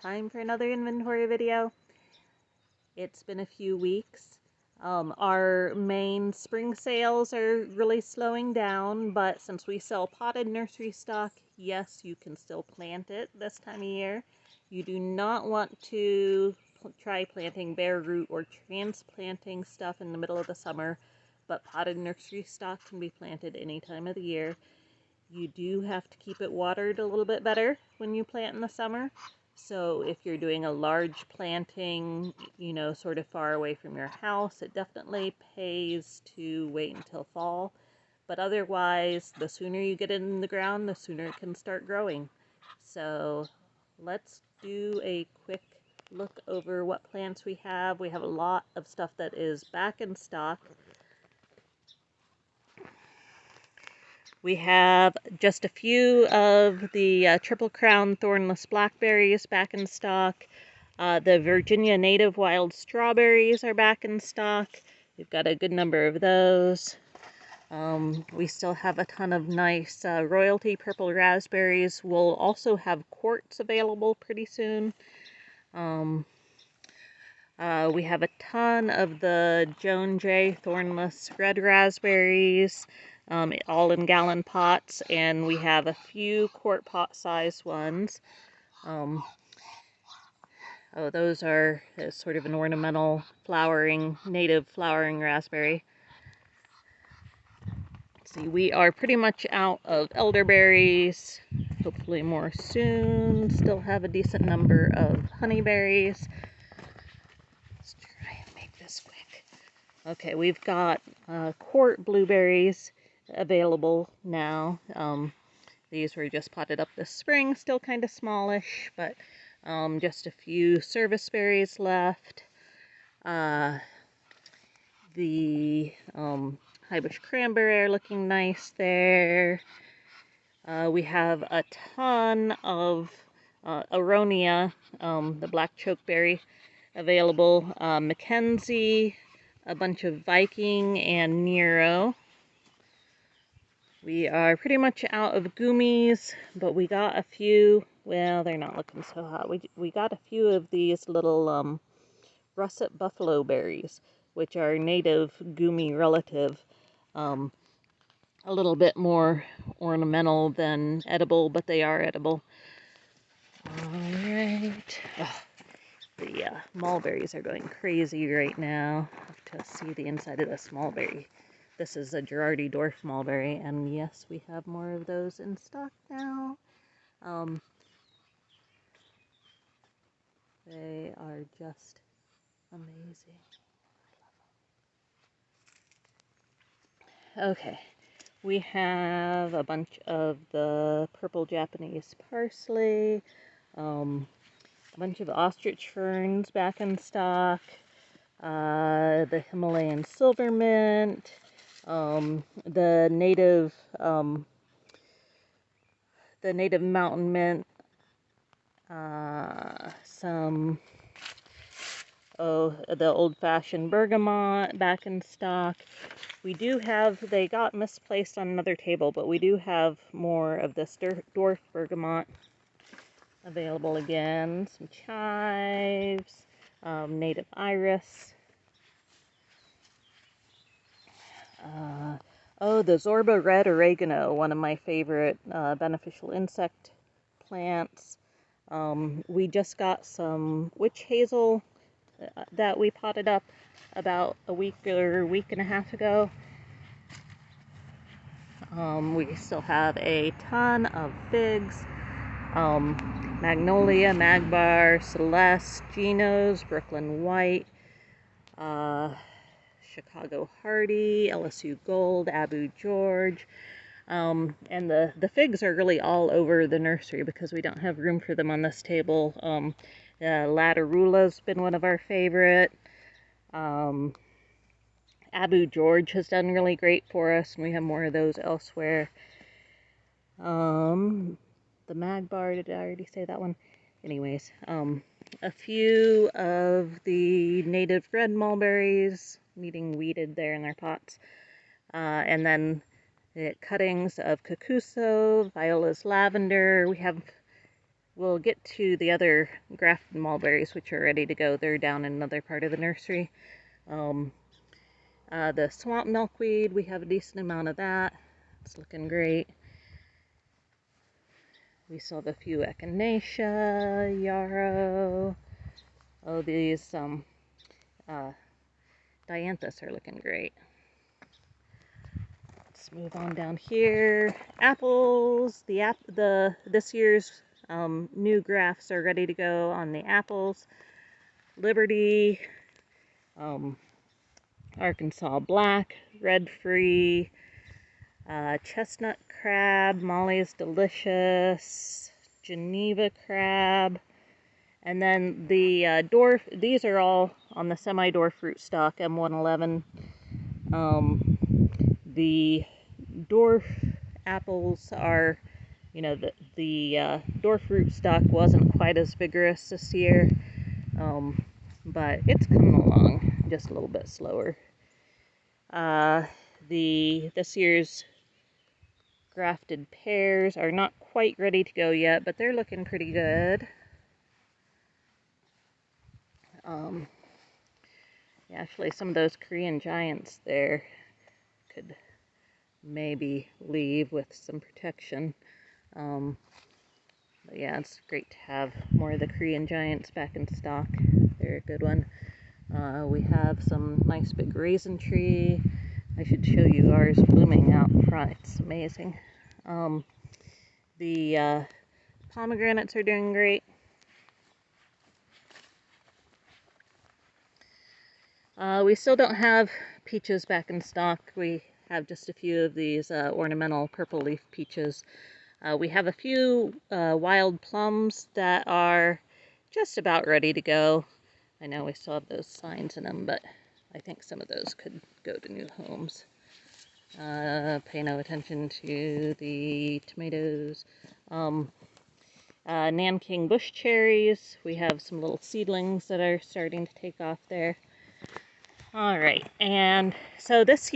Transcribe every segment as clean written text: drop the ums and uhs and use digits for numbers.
time for another inventory video. It's been a few weeks. Our main spring sales are really slowing down, but since we sell potted nursery stock, yes, you can still plant it this time of year. You do not want to try planting bare root or transplanting stuff in the middle of the summer, but potted nursery stock can be planted any time of the year. You do have to keep it watered a little bit better when you plant in the summer. So if you're doing a large planting, you know, sort of far away from your house, it definitely pays to wait until fall. But otherwise, the sooner you get it in the ground, the sooner it can start growing. So let's do a quick look over what plants we have. We have a lot of stuff that is back in stock. We have just a few of the Triple Crown Thornless Blackberries back in stock. The Virginia Native Wild Strawberries are back in stock. We've got a good number of those. We still have a ton of nice Royalty Purple Raspberries. We'll also have quartz available pretty soon. We have a ton of the Joan J. Thornless Red Raspberries. All in gallon pots, and we have a few quart pot size ones. Those are sort of an ornamental native flowering raspberry. Let's see, we are pretty much out of elderberries, hopefully more soon. Still have a decent number of honeyberries. Let's try and make this quick. Okay, we've got quart blueberries available now. These were just potted up this spring, still kind of smallish, but just a few service berries left. The high bush cranberry are looking nice there. We have a ton of aronia, the black chokeberry, available. Mackenzie, a bunch of Viking and Nero. We are pretty much out of gummies, but we got a few. Well, they're not looking so hot. We got a few of these little russet buffalo berries, which are native gummy relative. A little bit more ornamental than edible, but they are edible. Alright. Oh, the mulberries are going crazy right now. I have to see the inside of this mulberry. This is a Girardi dwarf mulberry, and yes, we have more of those in stock now. They are just amazing. Okay, we have a bunch of the purple Japanese parsley, a bunch of ostrich ferns back in stock, the Himalayan silver mint, the native mountain mint, the old-fashioned bergamot back in stock. We do have, they got misplaced on another table, but we do have more of this dwarf bergamot available again. Some chives, native iris. The Zorba red oregano, one of my favorite beneficial insect plants. We just got some witch hazel that we potted up about a week or week and a half ago. We still have a ton of figs. Magnolia, Magbar, Celeste, Geno's, Brooklyn White, Chicago Hardy, LSU Gold, Abu George. And the figs are really all over the nursery because we don't have room for them on this table. Latarula's been one of our favorite. Abu George has done really great for us, and we have more of those elsewhere. The Magbar, did I already say that one? Anyways, a few of the native red mulberries needing weeded there in their pots. And then the cuttings of Kokuso, Viola's lavender. We have we'll get to the other grafted mulberries, which are ready to go. They're down in another part of the nursery. The swamp milkweed, we have a decent amount of that. It's looking great. We still have a few echinacea, yarrow. Oh, these dianthus are looking great. Let's move on down here. Apples. This year's new grafts are ready to go on the apples. Liberty, Arkansas Black, Red Free, Chestnut Crab, Molly's Delicious, Geneva Crab, and then the dwarf. These are all on the semi-dwarf fruit stock M111. The dwarf apples are, you know, the dwarf fruit stock wasn't quite as vigorous this year, but it's coming along just a little bit slower. This year's grafted pears are not quite ready to go yet, but they're looking pretty good. Actually, some of those Korean giants there could maybe leave with some protection. But yeah, it's great to have more of the Korean giants back in stock. They're a good one. We have some nice big raisin tree. I should show you ours blooming out front. It's amazing. The pomegranates are doing great. We still don't have peaches back in stock. We have just a few of these ornamental purple leaf peaches. We have a few wild plums that are just about ready to go. I know we still have those signs in them, but I think some of those could go to new homes. Pay no attention to the tomatoes. Nanking bush cherries. We have some little seedlings that are starting to take off there. All right, and so this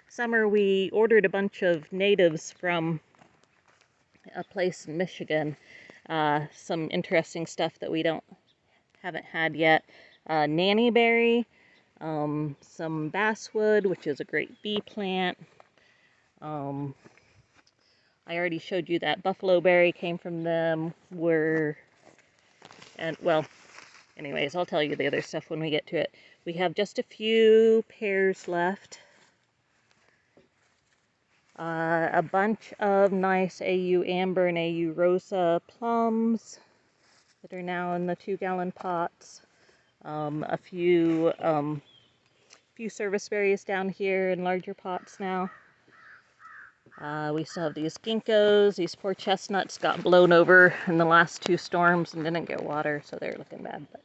summer we ordered a bunch of natives from a place in Michigan. Some interesting stuff that we haven't had yet. Nannyberry, some basswood, which is a great bee plant. I already showed you that buffalo berry came from them. Anyways, I'll tell you the other stuff when we get to it. We have just a few pears left. A bunch of nice AU Amber and AU Rosa plums that are now in the 2-gallon pots. A few service berries down here in larger pots now. We still have these ginkgos. These poor chestnuts got blown over in the last 2 storms and didn't get water, so they're looking bad. But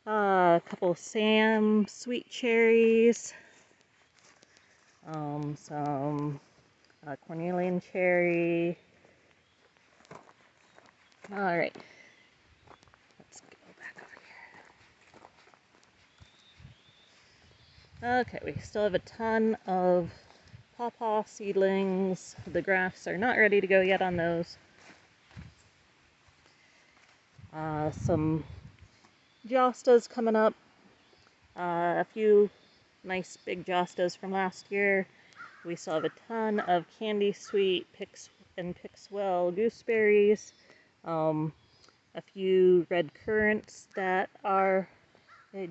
a couple of Sam sweet cherries. Some Cornelian cherry. All right, let's go back over here. Okay, we still have a ton of pawpaw seedlings. The grafts are not ready to go yet on those. Some jostas coming up. A few nice big jostas from last year. We still have a ton of candy sweet Pixwell gooseberries. A few red currants that are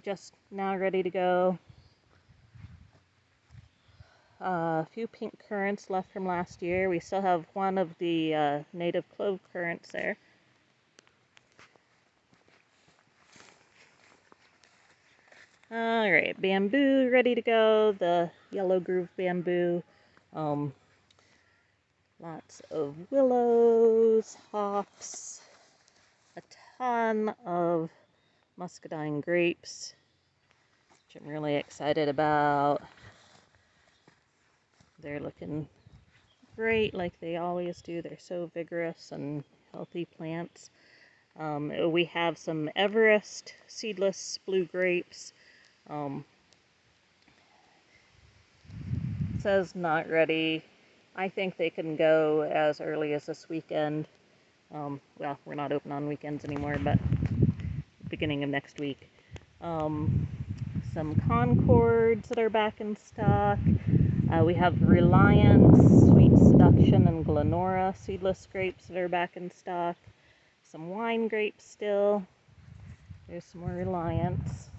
just now ready to go. A few pink currants left from last year. We still have one of the native clove currants there. Alright, bamboo ready to go, the yellow groove bamboo. Lots of willows, hops, a ton of muscadine grapes, which I'm really excited about. They're looking great like they always do. They're so vigorous and healthy plants. We have some Everest seedless blue grapes. Says not ready. I think they can go as early as this weekend. Well, we're not open on weekends anymore, but beginning of next week. Some Concords that are back in stock. We have Reliance, Sweet Seduction, and Glenora seedless grapes that are back in stock. Some wine grapes still. There's some more Reliance.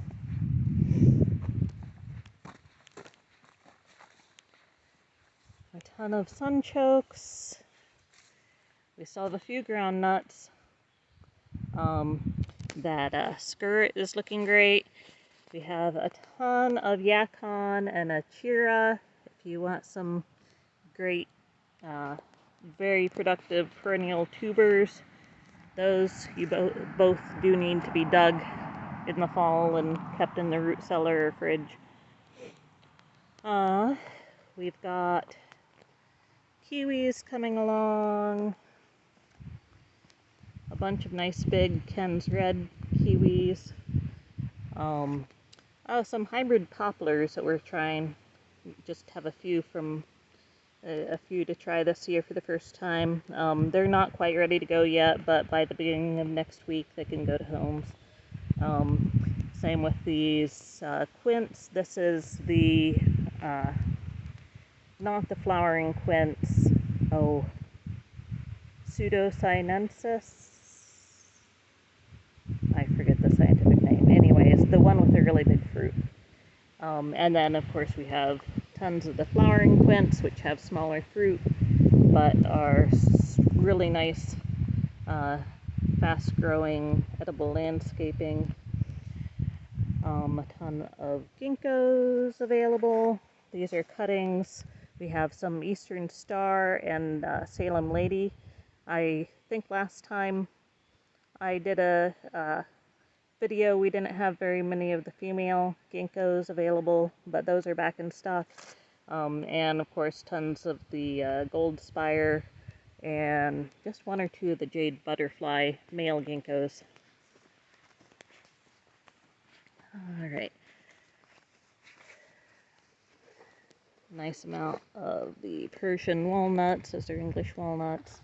A ton of sunchokes. We still have a few ground nuts. That skirt is looking great. We have a ton of Yacon and Achira. If you want some great, very productive perennial tubers, those you both do need to be dug in the fall and kept in the root cellar or fridge. We've got kiwis coming along. A bunch of nice big Ken's Red kiwis. Some hybrid poplars that we're trying. Just have a few to try this year for the first time. They're not quite ready to go yet, but by the beginning of next week they can go to homes. Same with these quince. This is the not the flowering quince. Pseudosinensis. I forget the scientific name. Anyways, the one with the really big fruit. And then, of course, we have tons of the flowering quince, which have smaller fruit, but are really nice, fast-growing, edible landscaping. A ton of ginkgos available. These are cuttings. We have some Eastern Star and Salem Lady. I think last time I did a video, we didn't have very many of the female ginkgos available, but those are back in stock. And of course tons of the gold spire and just one or two of the jade butterfly male ginkgos. Alright. Nice amount of the Persian walnuts. Those are English walnuts.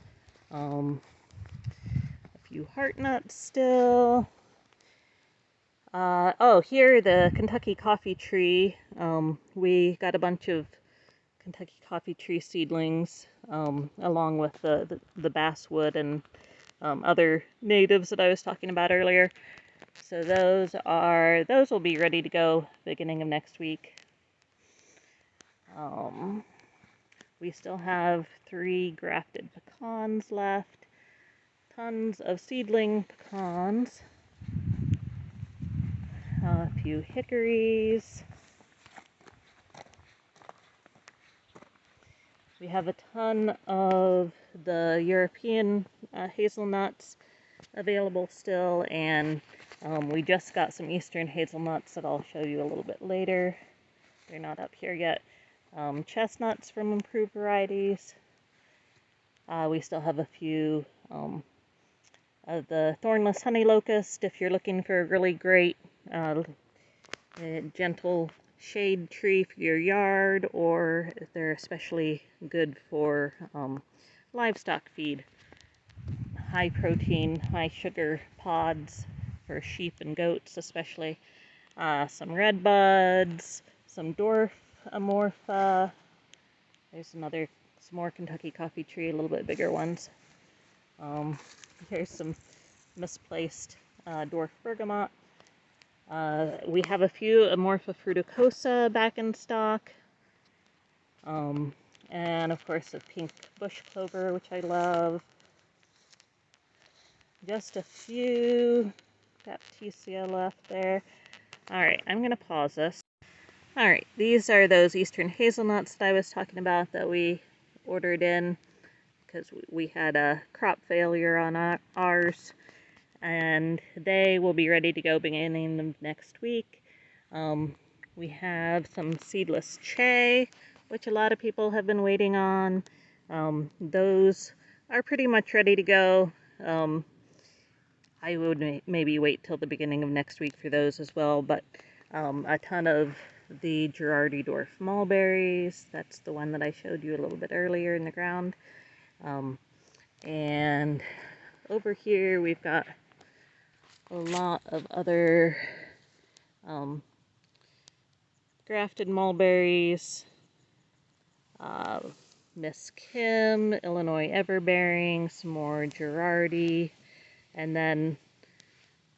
A few heart nuts still. Here, the Kentucky coffee tree. We got a bunch of Kentucky coffee tree seedlings, along with the basswood and other natives that I was talking about earlier. So those will be ready to go beginning of next week. We still have 3 grafted pecans left. Tons of seedling pecans. A few hickories. We have a ton of the European hazelnuts available still, and we just got some Eastern hazelnuts that I'll show you a little bit later. They're not up here yet. Chestnuts from improved varieties. We still have a few of the thornless honey locust if you're looking for a really great gentle shade tree for your yard, or they're especially good for livestock feed. High protein, high sugar pods for sheep and goats especially. Some red buds, some dwarf amorpha. There's some more Kentucky coffee tree, a little bit bigger ones. Here's some misplaced dwarf bergamot. We have a few Amorpha fruticosa back in stock. And of course the pink bush clover, which I love. Just a few Baptisia left there. Alright, I'm going to pause this. Alright, these are those Eastern hazelnuts that I was talking about that we ordered in because we had a crop failure on ours. And they will be ready to go beginning of next week. We have some seedless Che, which a lot of people have been waiting on. Those are pretty much ready to go. I would maybe wait till the beginning of next week for those as well, but a ton of the Girardi dwarf mulberries. That's the one that I showed you a little bit earlier in the ground. And over here we've got a lot of other grafted mulberries, Miss Kim, Illinois Everbearing, some more Girardi, and then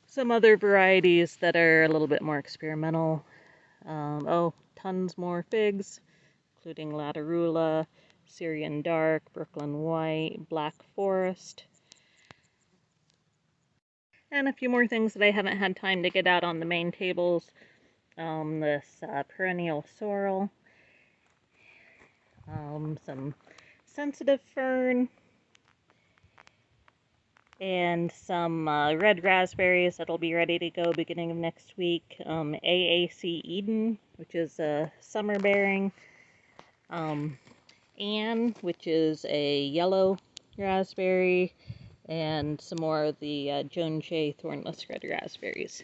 some other varieties that are a little bit more experimental. Oh, tons more figs, including Latarula, Syrian Dark, Brooklyn White, Black Forest, and a few more things that I haven't had time to get out on the main tables. This perennial sorrel, some sensitive fern, and some red raspberries that'll be ready to go beginning of next week. AAC Eden, which is a summer bearing. Anne, which is a yellow raspberry, and some more of the Joan J. thornless red raspberries.